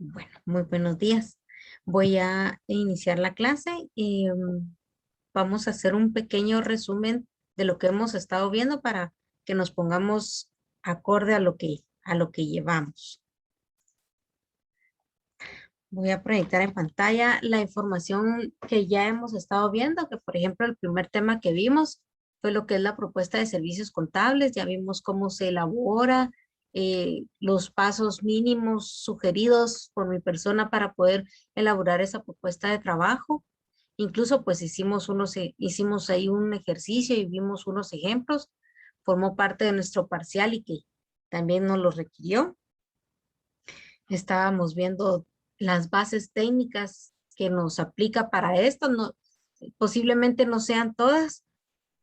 Bueno, muy buenos días. Voy a iniciar la clase y vamos a hacer un pequeño resumen de lo que hemos estado viendo para que nos pongamos acorde a lo que llevamos. Voy a proyectar en pantalla la información que ya hemos estado viendo, que por ejemplo el primer tema que vimos fue lo que es la propuesta de servicios contables. Ya vimos cómo se elabora, los pasos mínimos sugeridos por mi persona para poder elaborar esa propuesta de trabajo. Incluso pues hicimos ahí un ejercicio y vimos unos ejemplos. Formó parte de nuestro parcial y que también nos lo requirió. Estábamos viendo las bases técnicas que nos aplica para esto. No, posiblemente no sean todas,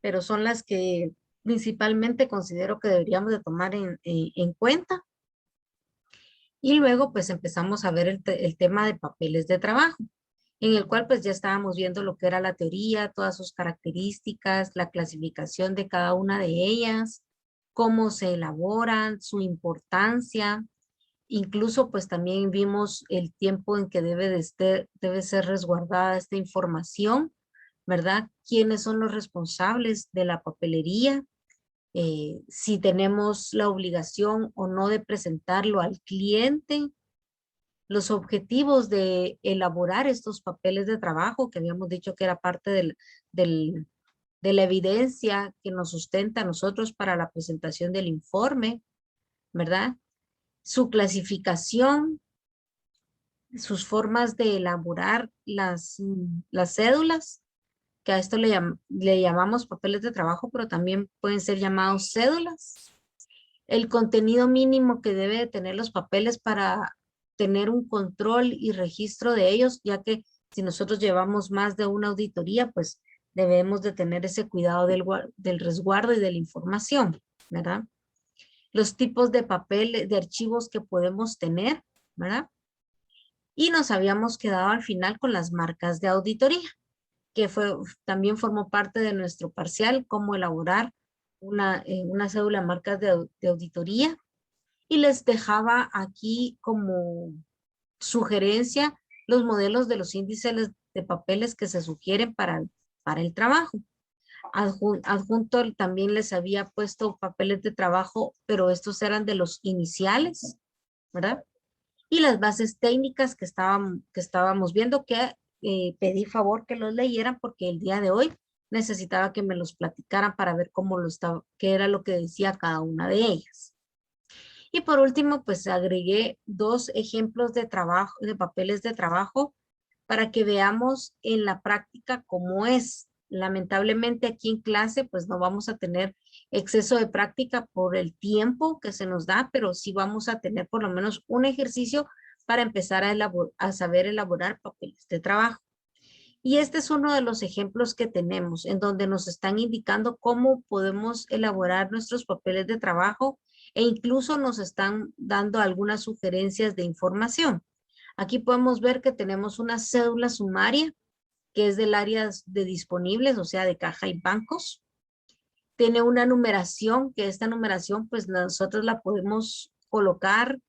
pero son las que principalmente considero que deberíamos de tomar en cuenta. Y luego pues empezamos a ver el tema de papeles de trabajo, en el cual pues ya estábamos viendo lo que era la teoría, todas sus características, la clasificación de cada una de ellas, cómo se elaboran, su importancia. Incluso pues también vimos el tiempo en que debe ser resguardada esta información, ¿verdad? ¿Quiénes son los responsables de la papelería? Si tenemos la obligación o no de presentarlo al cliente, los objetivos de elaborar estos papeles de trabajo, que habíamos dicho que era parte del- de la evidencia que nos sustenta a nosotros para la presentación del informe, ¿verdad? Su clasificación, sus formas de elaborar las cédulas, que a esto le llamamos papeles de trabajo, pero también pueden ser llamados cédulas. El contenido mínimo que debe de tener los papeles para tener un control y registro de ellos, ya que si nosotros llevamos más de una auditoría, pues debemos de tener ese cuidado del resguardo y de la información, ¿verdad? Los tipos de papel, de archivos que podemos tener, ¿verdad? Y nos habíamos quedado al final con las marcas de auditoría, que también formó parte de nuestro parcial, cómo elaborar una cédula de marcas de auditoría. Y les dejaba aquí como sugerencia los modelos de los índices de papeles que se sugieren para el trabajo. Adjunto también les había puesto papeles de trabajo, pero estos eran de los iniciales, ¿verdad? Y las bases técnicas que estábamos viendo, que pedí favor que los leyeran porque el día de hoy necesitaba que me los platicaran para ver qué era lo que decía cada una de ellas. Y por último, pues agregué dos ejemplos de trabajo, de papeles de trabajo para que veamos en la práctica cómo es. Lamentablemente aquí en clase pues no vamos a tener exceso de práctica por el tiempo que se nos da, pero sí vamos a tener por lo menos un ejercicio para empezar a saber elaborar papeles de trabajo. Y este es uno de los ejemplos que tenemos en donde nos están indicando cómo podemos elaborar nuestros papeles de trabajo e incluso nos están dando algunas sugerencias de información. Aquí podemos ver que tenemos una cédula sumaria que es del área de disponibles, o sea, de caja y bancos. Tiene una numeración, que esta numeración pues nosotros la podemos colocar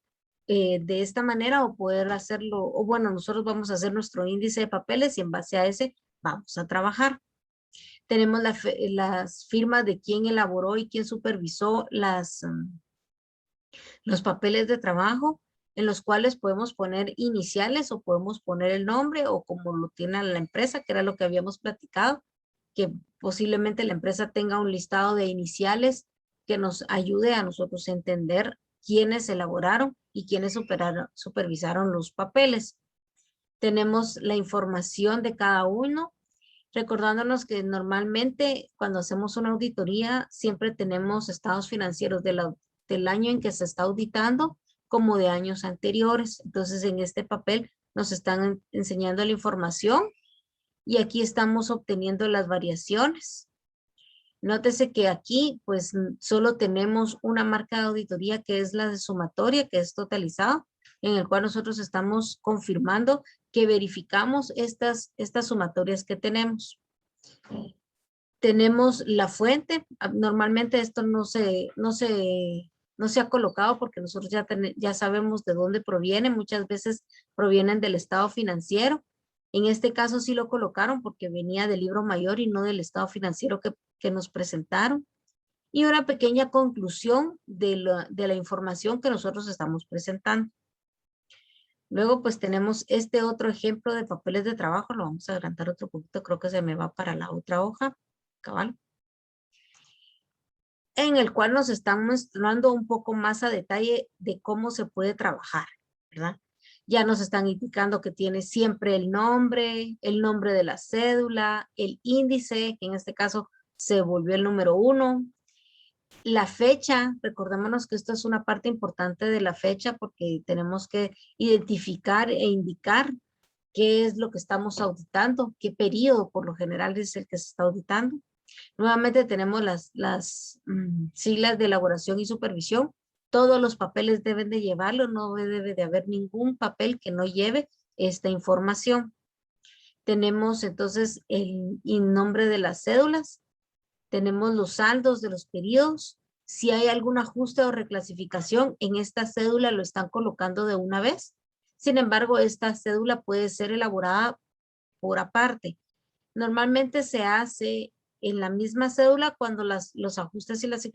de esta manera o poder hacerlo, o bueno, nosotros vamos a hacer nuestro índice de papeles y en base a ese vamos a trabajar. Tenemos las firmas de quién elaboró y quién supervisó los papeles de trabajo, en los cuales podemos poner iniciales o podemos poner el nombre o como lo tiene la empresa, que era lo que habíamos platicado, que posiblemente la empresa tenga un listado de iniciales que nos ayude a nosotros a entender quiénes elaboraron y quiénes supervisaron los papeles. Tenemos la información de cada uno, recordándonos que normalmente cuando hacemos una auditoría siempre tenemos estados financieros del año en que se está auditando como de años anteriores. Entonces en este papel nos están enseñando la información y aquí estamos obteniendo las variaciones. Nótese que aquí pues solo tenemos una marca de auditoría que es la de sumatoria, que es totalizado, en el cual nosotros estamos confirmando que verificamos estas sumatorias que tenemos. Tenemos la fuente, normalmente esto no se no se ha colocado porque nosotros ya sabemos de dónde proviene, muchas veces provienen del estado financiero. En este caso sí lo colocaron porque venía del libro mayor y no del estado financiero que nos presentaron. Y una pequeña conclusión de la información que nosotros estamos presentando. Luego pues tenemos este otro ejemplo de papeles de trabajo, lo vamos a agrandar otro poquito, creo que se me va para la otra hoja, cabal. En el cual nos están mostrando un poco más a detalle de cómo se puede trabajar, ¿verdad? Ya nos están indicando que tiene siempre el nombre de la cédula, el índice, que en este caso se volvió el número 1, la fecha, recordémonos que esto es una parte importante de la fecha porque tenemos que identificar e indicar qué es lo que estamos auditando, qué periodo por lo general es el que se está auditando. Nuevamente tenemos las siglas de elaboración y supervisión. Todos los papeles deben de llevarlo, no debe de haber ningún papel que no lleve esta información. Tenemos entonces el nombre de las cédulas, tenemos los saldos de los periodos. Si hay algún ajuste o reclasificación, en esta cédula lo están colocando de una vez. Sin embargo, esta cédula puede ser elaborada por aparte. Normalmente se hace en la misma cédula cuando los ajustes y las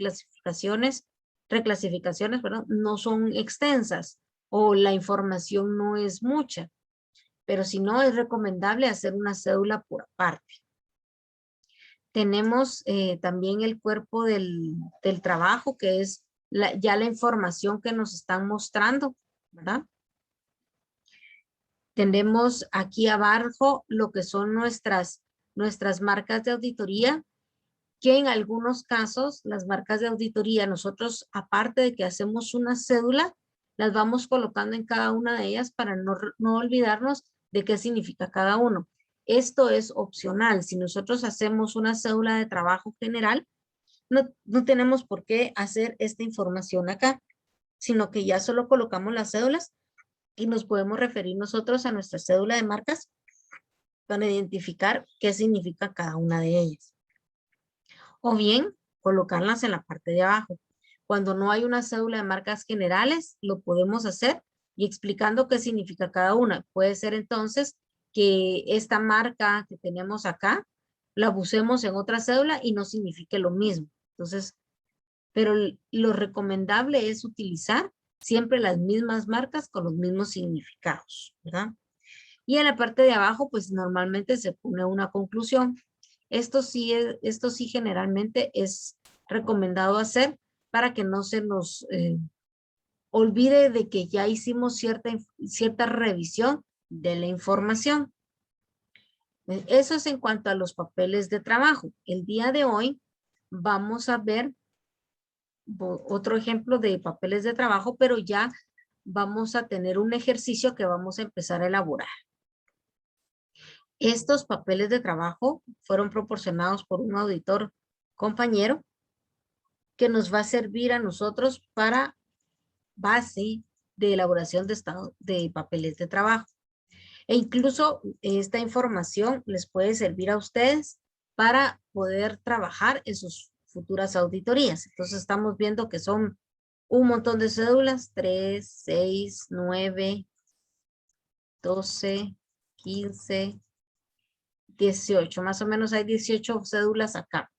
reclasificaciones, perdón, no son extensas o la información no es mucha. Pero si no, es recomendable hacer una cédula por aparte. Tenemos también el cuerpo del trabajo, que es ya la información que nos están mostrando, ¿verdad? Tenemos aquí abajo lo que son nuestras marcas de auditoría, que en algunos casos las marcas de auditoría, nosotros aparte de que hacemos una cédula, las vamos colocando en cada una de ellas para no olvidarnos de qué significa cada uno. Esto es opcional. Si nosotros hacemos una cédula de trabajo general, no tenemos por qué hacer esta información acá, sino que ya solo colocamos las cédulas y nos podemos referir nosotros a nuestra cédula de marcas para identificar qué significa cada una de ellas. O bien, colocarlas en la parte de abajo. Cuando no hay una cédula de marcas generales, lo podemos hacer y explicando qué significa cada una. Puede ser entonces que esta marca que tenemos acá, la usemos en otra cédula y no signifique lo mismo. Entonces, pero lo recomendable es utilizar siempre las mismas marcas con los mismos significados, ¿verdad? Y en la parte de abajo, pues normalmente se pone una conclusión. Esto sí generalmente es recomendado hacer para que no se nos olvide de que ya hicimos cierta revisión de la información. Eso es en cuanto a los papeles de trabajo. El día de hoy vamos a ver otro ejemplo de papeles de trabajo, pero ya vamos a tener un ejercicio que vamos a empezar a elaborar. Estos papeles de trabajo fueron proporcionados por un auditor compañero que nos va a servir a nosotros para base de elaboración de papeles de trabajo. E incluso esta información les puede servir a ustedes para poder trabajar en sus futuras auditorías. Entonces estamos viendo que son un montón de cédulas, 3, 6, 9, 12, 15, 18, más o menos hay 18 cédulas acá,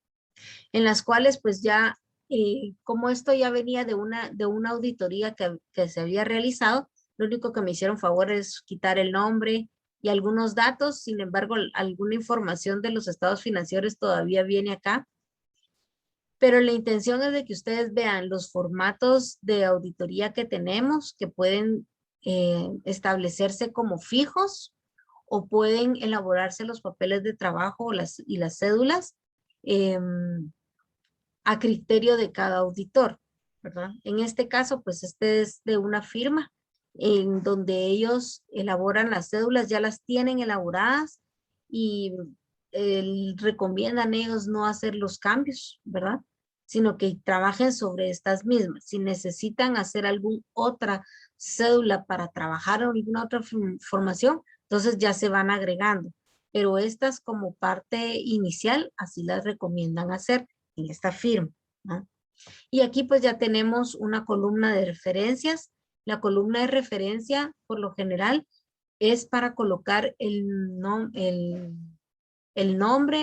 en las cuales pues ya, como esto ya venía de una auditoría que se había realizado, lo único que me hicieron favor es quitar el nombre y algunos datos. Sin embargo, alguna información de los estados financieros todavía viene acá. Pero la intención es de que ustedes vean los formatos de auditoría que tenemos, que pueden establecerse como fijos o pueden elaborarse los papeles de trabajo y las cédulas a criterio de cada auditor, ¿verdad? En este caso, pues este es de una firma en donde ellos elaboran las cédulas, ya las tienen elaboradas y recomiendan ellos no hacer los cambios, ¿verdad? Sino que trabajen sobre estas mismas. Si necesitan hacer alguna otra cédula para trabajar en alguna otra formación, entonces ya se van agregando. Pero estas como parte inicial, así las recomiendan hacer en esta firma, ¿no? Y aquí pues ya tenemos una columna de referencias. La columna de referencia, por lo general, es para colocar el nombre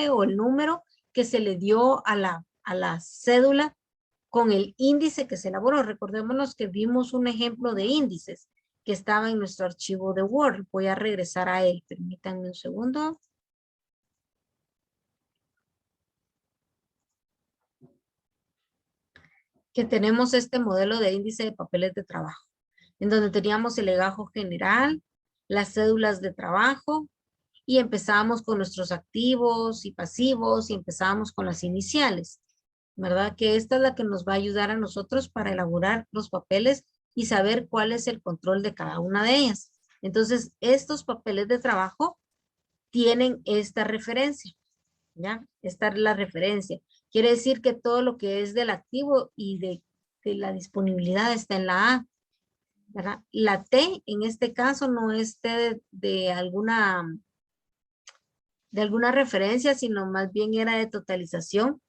o el número que se le dio a la cédula con el índice que se elaboró. Recordémonos que vimos un ejemplo de índices que estaba en nuestro archivo de Word. Voy a regresar a él. Permítanme un segundo. Que tenemos este modelo de índice de papeles de trabajo, en donde teníamos el legajo general, las cédulas de trabajo, y empezábamos con nuestros activos y pasivos, y empezábamos con las iniciales, ¿verdad? Que esta es la que nos va a ayudar a nosotros para elaborar los papeles y saber cuál es el control de cada una de ellas. Entonces, estos papeles de trabajo tienen esta referencia, ¿ya? Esta es la referencia. Quiere decir que todo lo que es del activo y de la disponibilidad está en la A, ¿verdad? La T en este caso no es T de alguna referencia, sino más bien era de totalización.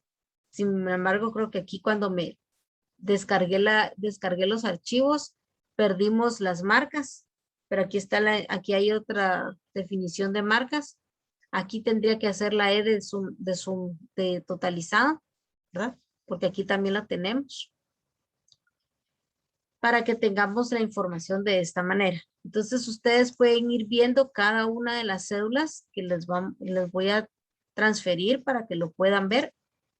Sin embargo, creo que aquí cuando me descargué los archivos, perdimos las marcas, pero aquí está aquí hay otra definición de marcas. Aquí tendría que hacer la E de totalizado, ¿verdad? Porque aquí también la tenemos, para que tengamos la información de esta manera. Entonces ustedes pueden ir viendo cada una de las cédulas que les voy a transferir para que lo puedan ver.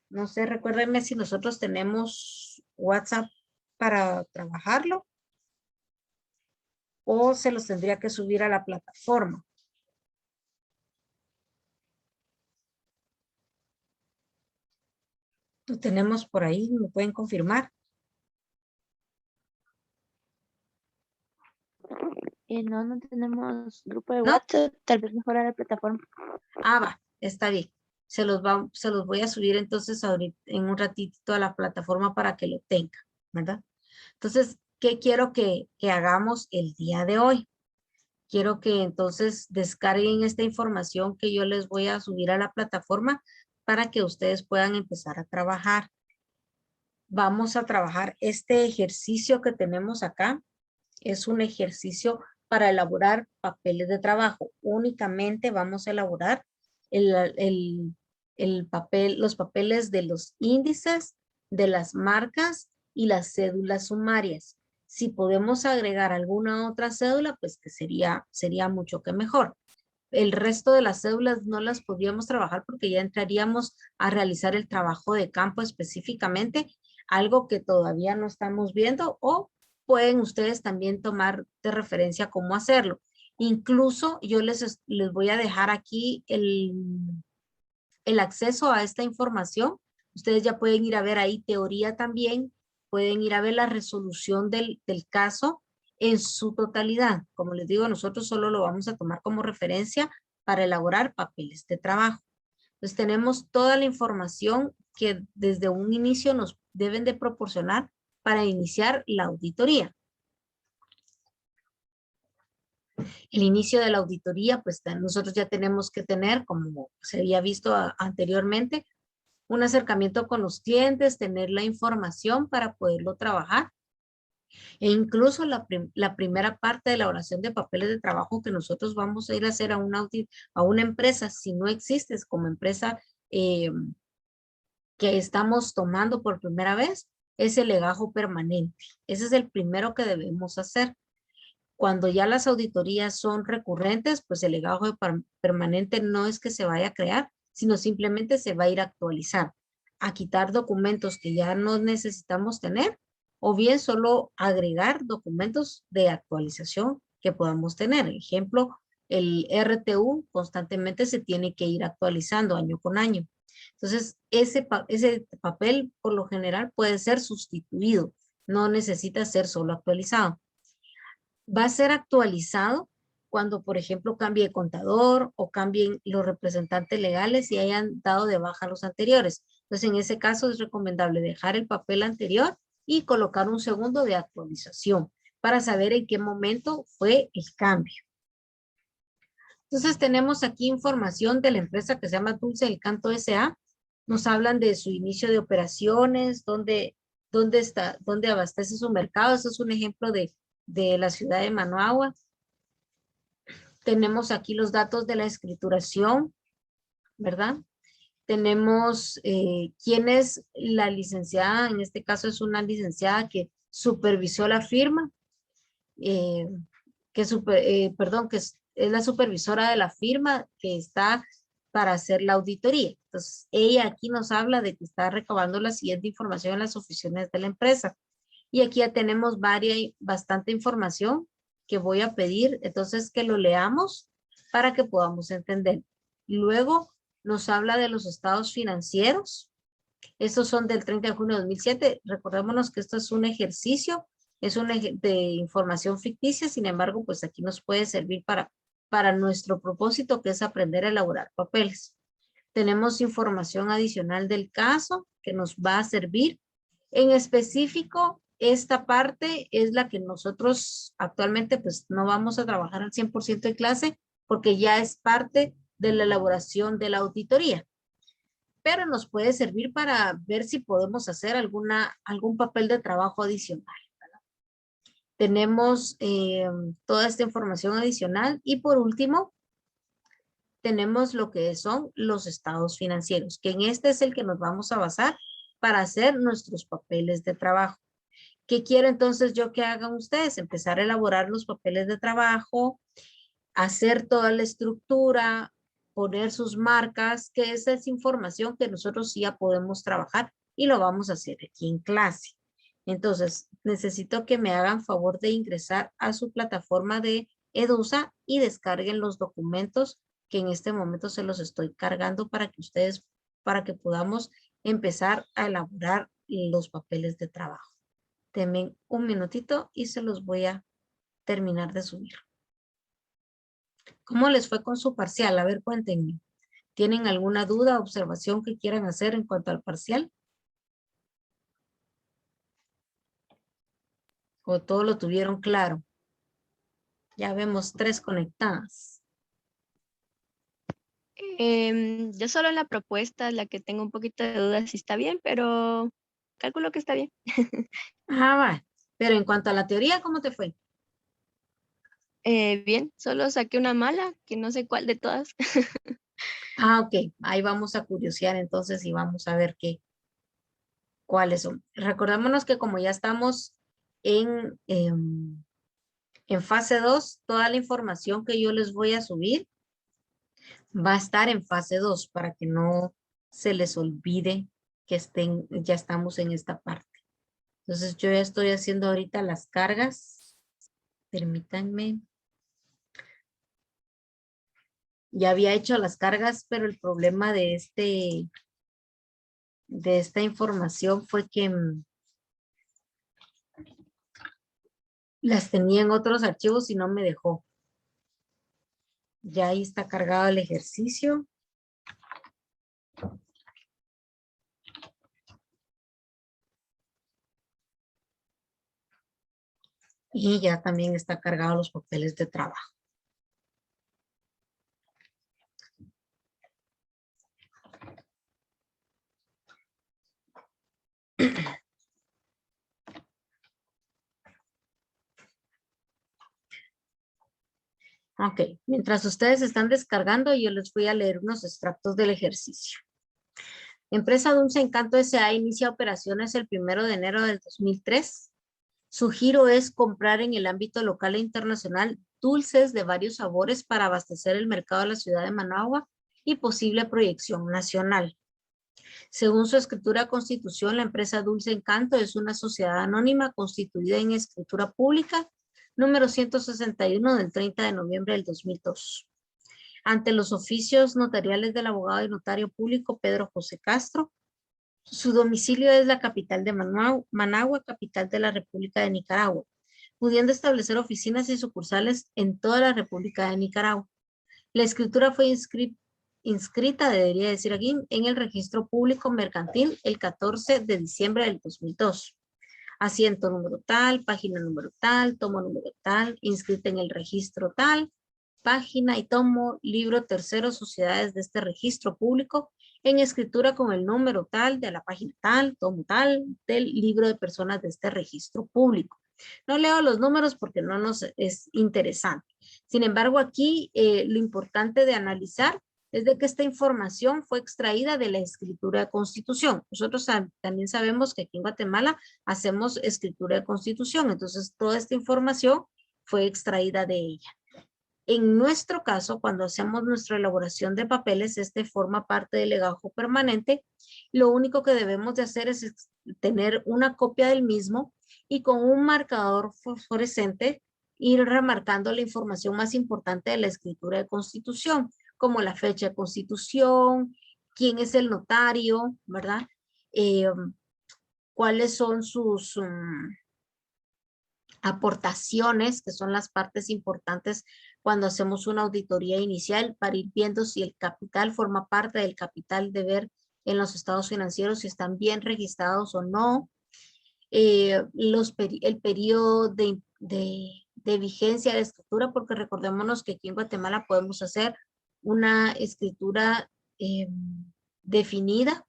No sé, recuérdenme si nosotros tenemos WhatsApp para trabajarlo o se los tendría que subir a la plataforma. Lo tenemos por ahí, ¿me pueden confirmar? No, no tenemos grupo de ¿No? WhatsApp, tal vez mejorar la plataforma. Ah, va, está bien. Se los voy a subir entonces ahorita, en un ratito a la plataforma para que lo tengan, ¿verdad? Entonces, ¿qué quiero que hagamos el día de hoy? Quiero que entonces descarguen esta información que yo les voy a subir a la plataforma para que ustedes puedan empezar a trabajar. Vamos a trabajar este ejercicio que tenemos acá. Es un ejercicio para elaborar papeles de trabajo. Únicamente vamos a elaborar los papeles de los índices, de las marcas y las cédulas sumarias. Si podemos agregar alguna otra cédula, pues que sería mucho que mejor. El resto de las cédulas no las podríamos trabajar porque ya entraríamos a realizar el trabajo de campo específicamente, algo que todavía no estamos viendo, o pueden ustedes también tomar de referencia cómo hacerlo. Incluso yo les voy a dejar aquí el acceso a esta información. Ustedes ya pueden ir a ver ahí teoría también, pueden ir a ver la resolución del caso en su totalidad. Como les digo, nosotros solo lo vamos a tomar como referencia para elaborar papeles de trabajo. Entonces tenemos toda la información que desde un inicio nos deben de proporcionar para iniciar la auditoría. El inicio de la auditoría, pues nosotros ya tenemos que tener, como se había visto anteriormente, un acercamiento con los clientes, tener la información para poderlo trabajar. E incluso la primera parte de la elaboración de papeles de trabajo que nosotros vamos a ir a hacer a una empresa, si no existes como empresa que estamos tomando por primera vez, es el legajo permanente. Ese es el primero que debemos hacer. Cuando ya las auditorías son recurrentes, pues el legajo permanente no es que se vaya a crear, sino simplemente se va a ir a actualizar, a quitar documentos que ya no necesitamos tener, o bien solo agregar documentos de actualización que podamos tener. Ejemplo, el RTU constantemente se tiene que ir actualizando año con año. Entonces, ese papel por lo general puede ser sustituido, no necesita ser solo actualizado. Va a ser actualizado cuando, por ejemplo, cambie de contador o cambien los representantes legales y hayan dado de baja los anteriores. Entonces, en ese caso es recomendable dejar el papel anterior y colocar un segundo de actualización para saber en qué momento fue el cambio. Entonces, tenemos aquí información de la empresa que se llama Dulce del Canto S.A. Nos hablan de su inicio de operaciones, dónde dónde está, dónde abastece su mercado. Este es un ejemplo de la ciudad de Managua. Tenemos aquí los datos de la escrituración, ¿verdad? Tenemos quién es la licenciada, en este caso es una licenciada que supervisó la firma, eh, perdón, que es la supervisora de la firma que está para hacer la auditoría. Entonces, ella aquí nos habla de que está recabando la siguiente información en las oficinas de la empresa. Y aquí ya tenemos bastante información que voy a pedir, entonces que lo leamos para que podamos entender. Luego nos habla de los estados financieros. Estos son del 30 de junio de 2007. Recordémonos que esto es un ejercicio, es de información ficticia, sin embargo, pues aquí nos puede servir para nuestro propósito, que es aprender a elaborar papeles. Tenemos información adicional del caso que nos va a servir. En específico, esta parte es la que nosotros actualmente pues no vamos a trabajar al 100% en clase porque ya es parte de la elaboración de la auditoría. Pero nos puede servir para ver si podemos hacer algún papel de trabajo adicional. Tenemos toda esta información adicional y por último, tenemos lo que son los estados financieros, que en este es el que nos vamos a basar para hacer nuestros papeles de trabajo. ¿Qué quiero entonces yo que hagan ustedes? Empezar a elaborar los papeles de trabajo, hacer toda la estructura, poner sus marcas, que esa es información que nosotros sí ya podemos trabajar y lo vamos a hacer aquí en clase. Entonces, necesito que me hagan favor de ingresar a su plataforma de Edusa y descarguen los documentos que en este momento se los estoy cargando para que podamos empezar a elaborar los papeles de trabajo. Denme un minutito y se los voy a terminar de subir. ¿Cómo les fue con su parcial? A ver, cuéntenme. ¿Tienen alguna duda, observación que quieran hacer en cuanto al parcial? ¿O todo lo tuvieron claro? Ya vemos 3 conectadas. Yo solo en la propuesta es la que tengo un poquito de dudas si está bien, pero calculo que está bien. Ah, va. Pero en cuanto a la teoría, ¿cómo te fue? Bien, solo saqué una mala, que no sé cuál de todas. Ah, ok. Ahí vamos a curiosear entonces y vamos a ver cuáles son. Recordémonos que como ya estamos en fase 2, toda la información que yo les voy a subir va a estar en fase 2 para que no se les olvide que ya estamos en esta parte. Entonces yo ya estoy haciendo ahorita las cargas. Permítanme. Ya había hecho las cargas, pero el problema de esta información fue que las tenía en otros archivos y no me dejó. Ya ahí está cargado el ejercicio. Y ya también está cargado los papeles de trabajo. Ok, mientras ustedes están descargando, yo les voy a leer unos extractos del ejercicio. Empresa Dulce Encanto S.A. inicia operaciones el 1 de enero del 2003. Su giro es comprar en el ámbito local e internacional dulces de varios sabores para abastecer el mercado de la ciudad de Managua y posible proyección nacional. Según su escritura constitución, la empresa Dulce Encanto es una sociedad anónima constituida en escritura pública número 161 del 30 de noviembre del 2002. Ante los oficios notariales del abogado y notario público Pedro José Castro, su domicilio es la capital de Managua, capital de la República de Nicaragua, pudiendo establecer oficinas y sucursales en toda la República de Nicaragua. La escritura fue inscrita, debería decir aquí, en el registro público mercantil el 14 de diciembre del 2002. Asiento número tal, página número tal, tomo número tal, inscrita en el registro tal, página y tomo, libro tercero, sociedades de este registro público en escritura con el número tal, de la página tal, tomo tal, del libro de personas de este registro público. No leo los números porque no nos es interesante. Sin embargo, aquí lo importante de analizar es de que esta información fue extraída de la escritura de constitución. Nosotros también sabemos que aquí en Guatemala hacemos escritura de constitución, entonces toda esta información fue extraída de ella. En nuestro caso, cuando hacemos nuestra elaboración de papeles, este forma parte del legajo permanente. Lo único que debemos de hacer es tener una copia del mismo y con un marcador fosforescente ir remarcando la información más importante de la escritura de constitución, como la fecha de constitución, quién es el notario, ¿verdad? Cuáles son sus aportaciones, que son las partes importantes cuando hacemos una auditoría inicial para ir viendo si el capital forma parte del capital deber en los estados financieros, si están bien registrados o no. El periodo de vigencia de la escritura, porque recordémonos que aquí en Guatemala podemos hacer una escritura definida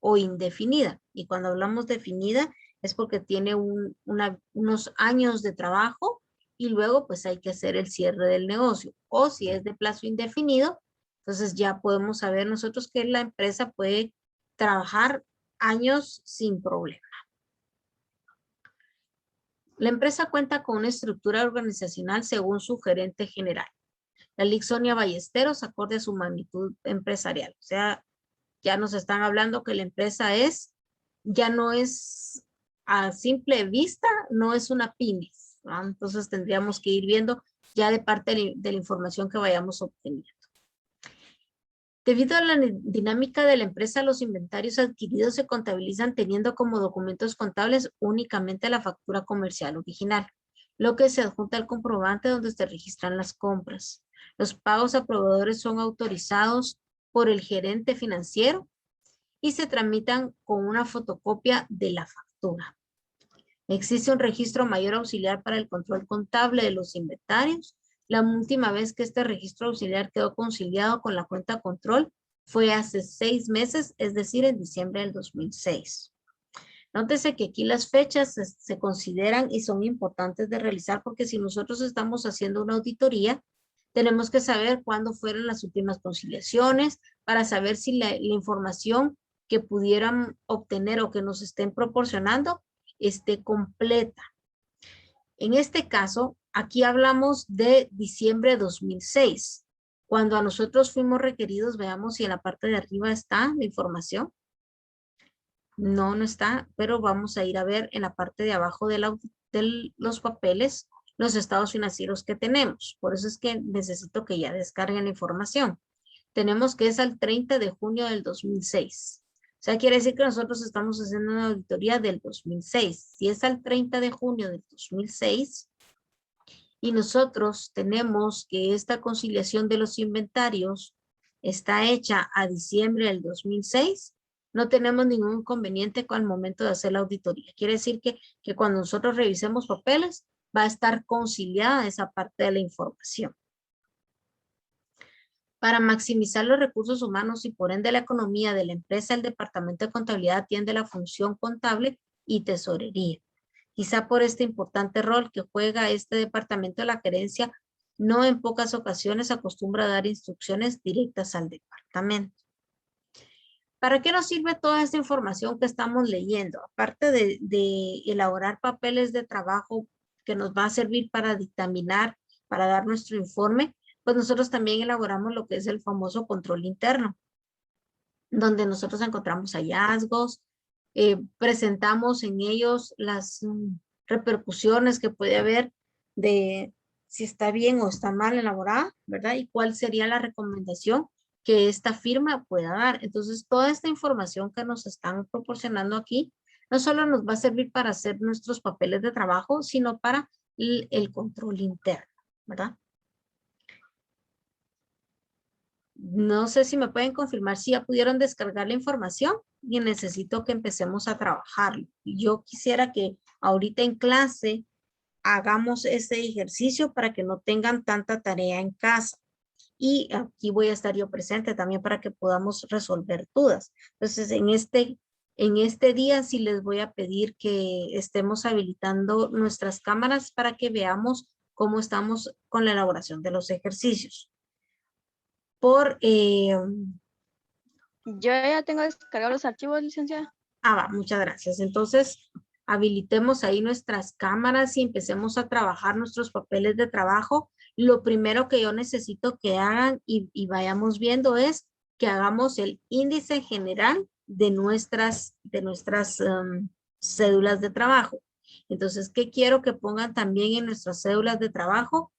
o indefinida. Y cuando hablamos definida es porque tiene unos años de trabajo y luego pues hay que hacer el cierre del negocio. O si es de plazo indefinido, entonces ya podemos saber nosotros que la empresa puede trabajar años sin problema. La empresa cuenta con una estructura organizacional según su gerente general. La Lic Sonia Ballesteros, acorde a su magnitud empresarial. O sea, ya nos están hablando que la empresa ya no es a simple vista, no es una pyme, ¿no? Entonces tendríamos que ir viendo ya de parte de la información que vayamos obteniendo. Debido a la dinámica de la empresa, los inventarios adquiridos se contabilizan teniendo como documentos contables únicamente la factura comercial original, lo que se adjunta al comprobante donde se registran las compras. Los pagos a proveedores son autorizados por el gerente financiero y se tramitan con una fotocopia de la factura. Existe un registro mayor auxiliar para el control contable de los inventarios. La última vez que este registro auxiliar quedó conciliado con la cuenta control fue hace 6 meses, es decir, en diciembre del 2006. Nótese que aquí las fechas se consideran y son importantes de realizar porque si nosotros estamos haciendo una auditoría, tenemos que saber cuándo fueron las últimas conciliaciones para saber si la información que pudieran obtener o que nos estén proporcionando esté completa. En este caso, aquí hablamos de diciembre de 2006. Cuando a nosotros fuimos requeridos, veamos si en la parte de arriba está la información. No, no está, pero vamos a ir a ver en la parte de abajo de los papeles los estados financieros que tenemos. Por eso es que necesito que ya descarguen la información. Tenemos que es al 30 de junio del 2006. O sea, quiere decir que nosotros estamos haciendo una auditoría del 2006. Si es al 30 de junio del 2006 y nosotros tenemos que esta conciliación de los inventarios está hecha a diciembre del 2006, no tenemos ningún inconveniente con el momento de hacer la auditoría. Quiere decir que cuando nosotros revisemos papeles, va a estar conciliada esa parte de la información. Para maximizar los recursos humanos y por ende la economía de la empresa, el Departamento de Contabilidad atiende la función contable y tesorería. Quizá por este importante rol que juega este departamento, la gerencia no en pocas ocasiones acostumbra a dar instrucciones directas al departamento. ¿Para qué nos sirve toda esta información que estamos leyendo? Aparte de elaborar papeles de trabajo que nos va a servir para dictaminar, para dar nuestro informe, pues nosotros también elaboramos lo que es el famoso control interno, donde nosotros encontramos hallazgos, presentamos en ellos las repercusiones que puede haber de si está bien o está mal elaborada, ¿verdad? Y cuál sería la recomendación que esta firma pueda dar. Entonces, toda esta información que nos están proporcionando aquí, no solo nos va a servir para hacer nuestros papeles de trabajo, sino para el control interno, ¿verdad? No sé si me pueden confirmar si ya pudieron descargar la información y necesito que empecemos a trabajarlo. Yo quisiera que ahorita en clase hagamos este ejercicio para que no tengan tanta tarea en casa. y aquí voy a estar yo presente también para que podamos resolver dudas. Entonces, en este día sí les voy a pedir que estemos habilitando nuestras cámaras para que veamos cómo estamos con la elaboración de los ejercicios. Yo ya tengo descargados los archivos, licenciada. Muchas gracias. Entonces, habilitemos ahí nuestras cámaras y empecemos a trabajar nuestros papeles de trabajo. Lo primero que yo necesito que hagan y vayamos viendo es que hagamos el índice general de nuestras cédulas de trabajo. Entonces, ¿qué quiero que pongan también en nuestras cédulas de trabajo?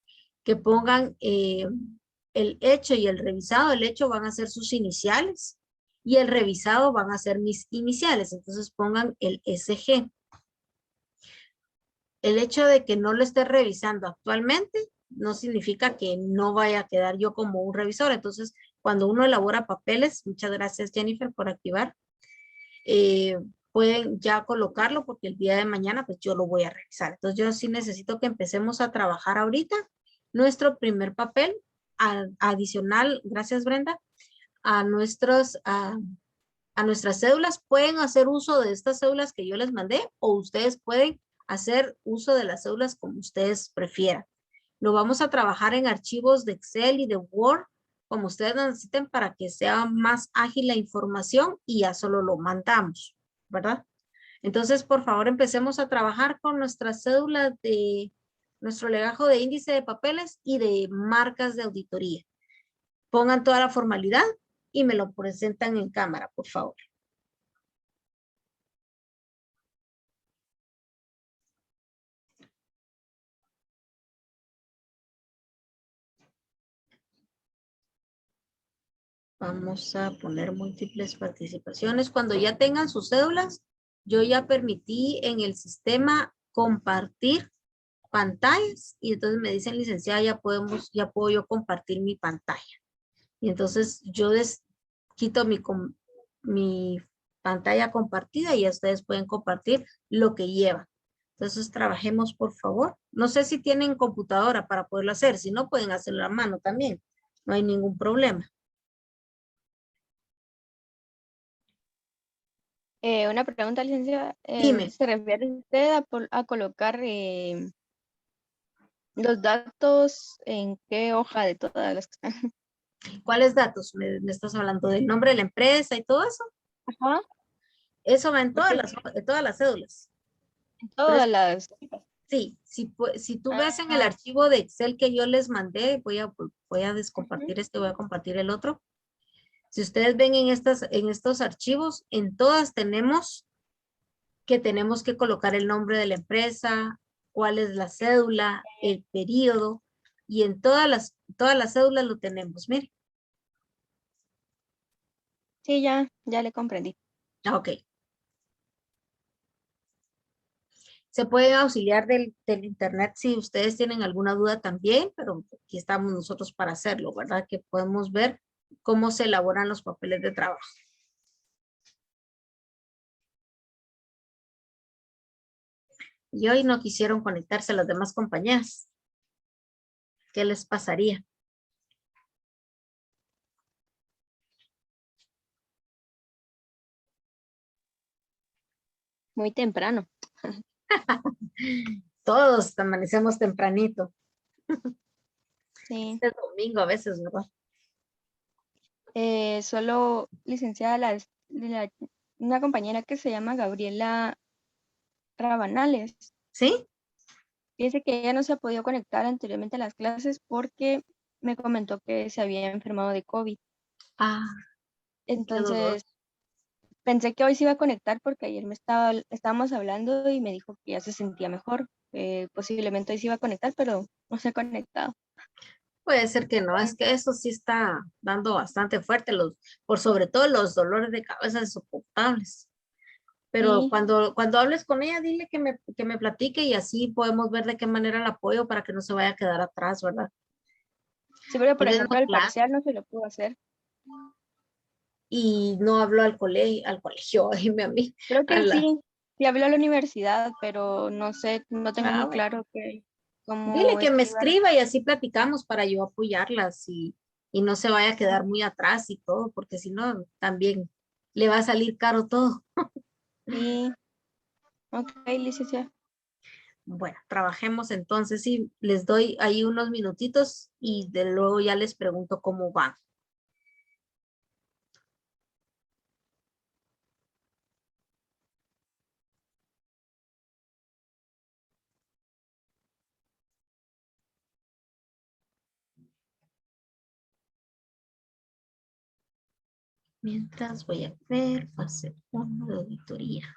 Que pongan el hecho y el revisado. El hecho van a ser sus iniciales y el revisado van a ser mis iniciales. Entonces pongan el SG. El hecho de que no lo esté revisando actualmente no significa que no vaya a quedar yo como un revisor. Entonces, cuando uno elabora papeles, muchas gracias Jennifer por activar, pueden ya colocarlo porque el día de mañana pues yo lo voy a revisar. Entonces yo sí necesito que empecemos a trabajar ahorita nuestro primer papel adicional, gracias Brenda, a nuestras cédulas. Pueden hacer uso de estas cédulas que yo les mandé o ustedes pueden hacer uso de las cédulas como ustedes prefieran. Lo vamos a trabajar en archivos de Excel y de Word como ustedes necesiten para que sea más ágil la información y ya solo lo mandamos, ¿verdad? Entonces, por favor, empecemos a trabajar con nuestras cédulas de nuestro legajo de índice de papeles y de marcas de auditoría. Pongan toda la formalidad y me lo presentan en cámara, por favor. Vamos a poner múltiples participaciones. Cuando ya tengan sus cédulas, yo ya permití en el sistema compartir pantallas y entonces me dicen, licenciada, ya puedo yo compartir mi pantalla. Y entonces yo quito mi pantalla compartida y ya ustedes pueden compartir lo que llevan. Entonces trabajemos, por favor. No sé si tienen computadora para poderlo hacer. Si no, pueden hacerlo a mano también. No hay ningún problema. Una pregunta, licenciada. Dime, ¿Se refiere usted a colocar los datos en qué hoja de todas las que están? ¿cuáles datos me estás hablando? ¿Del nombre de la empresa y todo eso? Ajá, Eso va en porque todas las cédulas. en Pero todas las... sí, si tú ves en el Ah, archivo de Excel que yo les mandé, voy a ujú. descompartir este, voy a compartir el otro. Si ustedes ven en estos archivos, en todas tenemos que colocar el nombre de la empresa, cuál es la cédula, el periodo, y en todas las cédulas lo tenemos. Mire, Sí, ya le comprendí. ok. Se pueden auxiliar del internet si ustedes tienen alguna duda también, pero aquí estamos nosotros para hacerlo, ¿verdad? Que podemos ver cómo se elaboran los papeles de trabajo. Y hoy no quisieron conectarse las demás compañías. ¿Qué les pasaría? Muy temprano. Todos amanecemos tempranito. Sí. Es domingo a veces, ¿verdad? Solo licenciada una compañera que se llama Gabriela Rabanales. ¿Sí? Dice que ella no se ha podido conectar anteriormente a las clases porque me comentó que se había enfermado de COVID. Ah, qué dolor. Entonces, pensé que hoy se iba a conectar porque ayer estábamos hablando y me dijo que ya se sentía mejor. Posiblemente hoy se iba a conectar, pero no se ha conectado. Puede ser que no, es que eso sí está dando bastante fuerte, por sobre todo los dolores de cabeza insoportables. Pero Sí, cuando hables con ella, dile que me platique y así podemos ver de qué manera la apoyo para que no se vaya a quedar atrás, ¿verdad? sí, porque por Tienen ejemplo el clase parcial no se lo pudo hacer. y no habló al colegio, dime a mí, Creo a que la, sí habló a la universidad, pero no sé, no tengo muy bueno. claro Dile cómo que es me que iban a... escriba y así platicamos para yo apoyarlas y no se vaya a quedar muy atrás y todo, porque si no, también le va a salir caro todo. Sí, ok, licenciada. Bueno, trabajemos entonces y les doy ahí unos minutitos y de luego ya les pregunto cómo van. Mientras voy a ver, fase 1 de auditoría.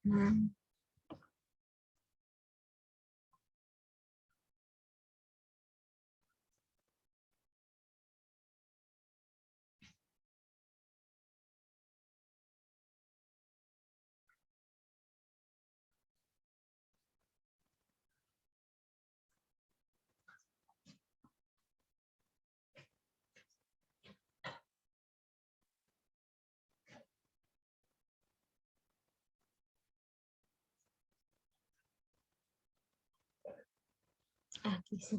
Mm, Aquí sí.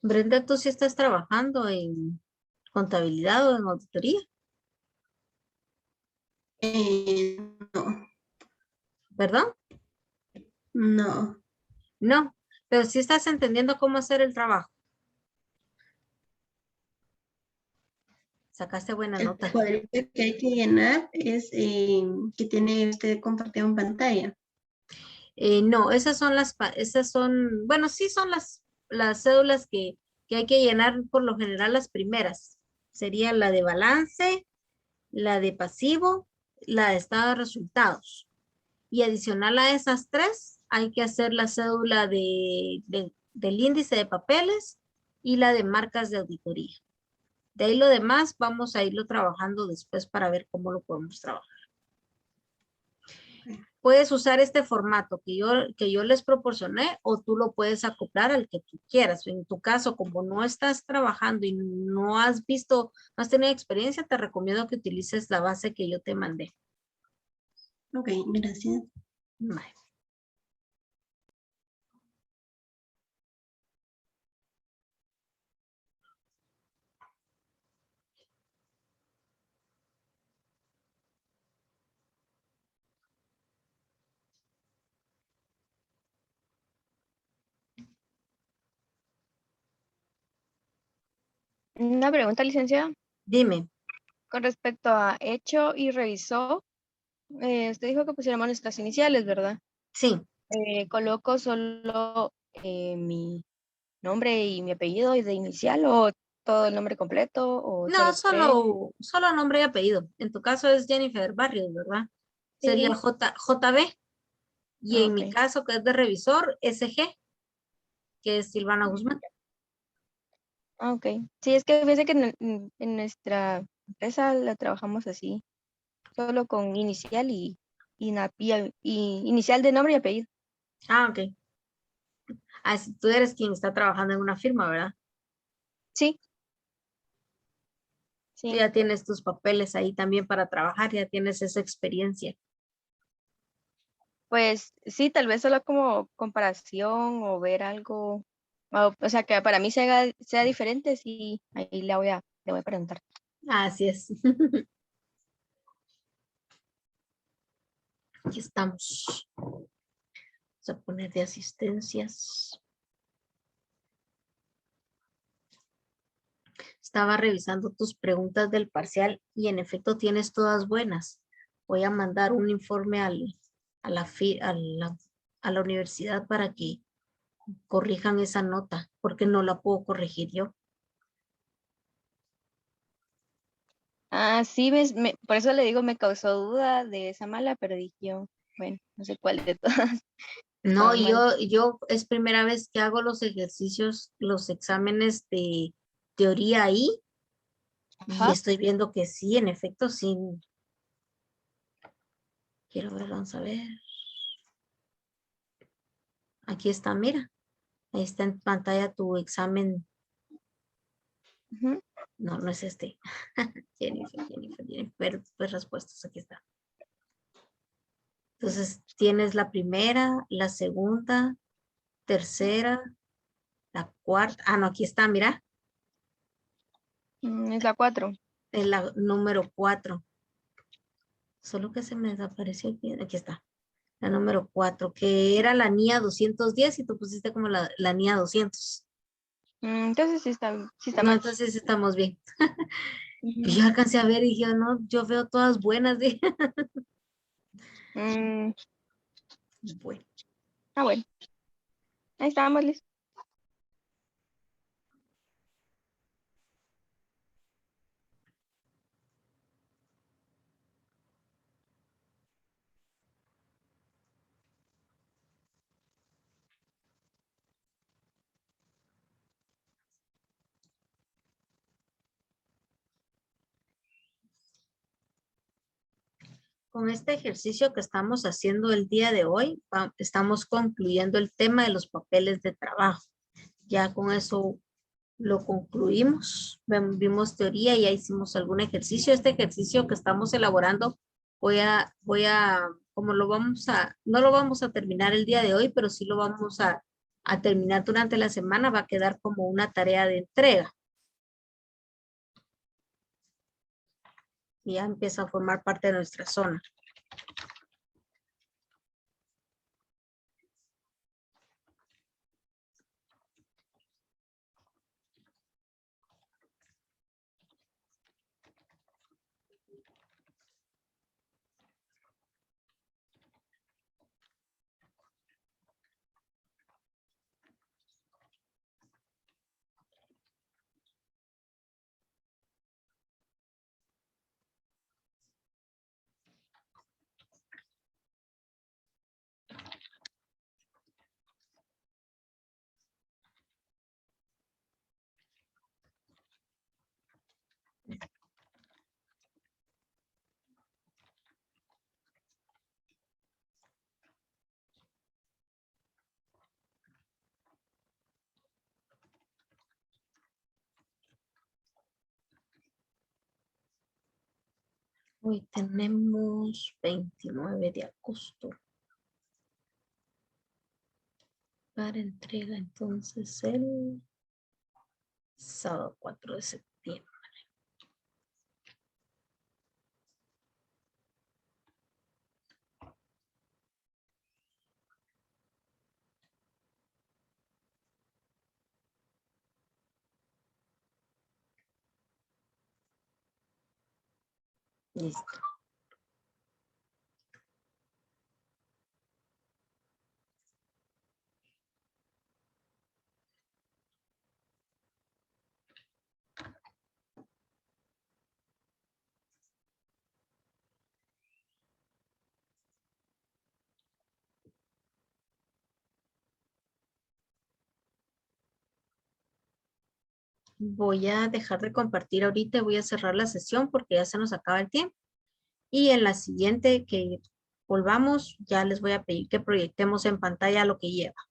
Brenda, ¿tú sí estás trabajando en contabilidad o en auditoría? No, ¿Verdad? no. No, pero sí estás entendiendo cómo hacer el trabajo. Sacaste buena El nota. cuadrito que hay que llenar es que tiene usted compartido en pantalla. No, esas son, bueno, sí son las cédulas que hay que llenar por lo general las primeras. Sería la de balance, la de pasivo, la de estado de resultados. Y adicional a esas tres, hay que hacer la cédula del índice de papeles y la de marcas de auditoría. De ahí lo demás vamos a irlo trabajando después para ver cómo lo podemos trabajar. Puedes usar este formato que yo les proporcioné o tú lo puedes acoplar al que tú quieras. En tu caso, como no estás trabajando y no has visto, no has tenido experiencia, te recomiendo que utilices la base que yo te mandé. Ok, gracias. Vale. Una pregunta, licenciada, Dime, con respecto a hecho y revisó. Usted dijo que pusiéramos nuestras iniciales, ¿verdad? sí, Coloco solo mi nombre y mi apellido y de inicial o todo el nombre completo o no, solo tres. solo nombre y apellido. En tu caso es Jennifer Barrios, ¿verdad? Sería Sí. JB. Y Ah, en mi ok. caso, que es de revisor, SG, que es Silvana Guzmán. Ah, ok. Sí, es que fíjese que en nuestra empresa la trabajamos así, solo con inicial y inicial de nombre y apellido. Ah, ok. Ah, si tú eres quien está trabajando en una firma, ¿verdad? Sí, Tú sí. ya tienes tus papeles ahí también para trabajar, ya tienes esa experiencia. Pues sí, tal vez solo como comparación o ver algo, o sea, que para mí sea diferente, sí, ahí le voy a preguntar. Así es. Aquí estamos. Vamos a poner de asistencias. Estaba revisando tus preguntas del parcial y en efecto tienes todas buenas. Voy a mandar un informe a la universidad para que corrijan esa nota, porque no la puedo corregir yo. Ah, sí, ves, por eso le digo, me causó duda de esa mala, pero dije yo, bueno, no sé cuál de todas. No, estaban mal. yo es primera vez que hago los ejercicios, los exámenes de teoría ahí y Ajá. estoy viendo que sí, en efecto, sí. Quiero ver, vamos a ver. Aquí está, mira. Ahí está en pantalla tu examen. Ujú. No, no es este. Jennifer. Pues respuestas, aquí está. Entonces, tienes la primera, la segunda, tercera, la cuarta. Ah, no, aquí está, mira. Es la 4. Es la número 4. Solo que se me desapareció aquí. Aquí está. La número 4, que era la NIA 210 y tú pusiste como la NIA 200. Entonces sí está No, mal. entonces estamos bien. Y Ujú. yo alcancé a ver y dije, no, yo veo todas buenas. Dije. Mm, Bueno, bueno, ahí estábamos, Liz. con este ejercicio que estamos haciendo el día de hoy, estamos concluyendo el tema de los papeles de trabajo. Ya con eso lo concluimos. Vimos teoría y ya hicimos algún ejercicio. Este ejercicio que estamos elaborando, como no lo vamos a terminar el día de hoy, pero sí lo vamos a terminar durante la semana. Va a quedar como una tarea de entrega. Y ya empieza a formar parte de nuestra zona. Hoy tenemos 29 de agosto. Para entrega entonces el sábado 4 de septiembre. Listo. Voy a dejar de compartir ahorita y voy a cerrar la sesión porque ya se nos acaba el tiempo. Y en la siguiente que volvamos, ya les voy a pedir que proyectemos en pantalla lo que lleva.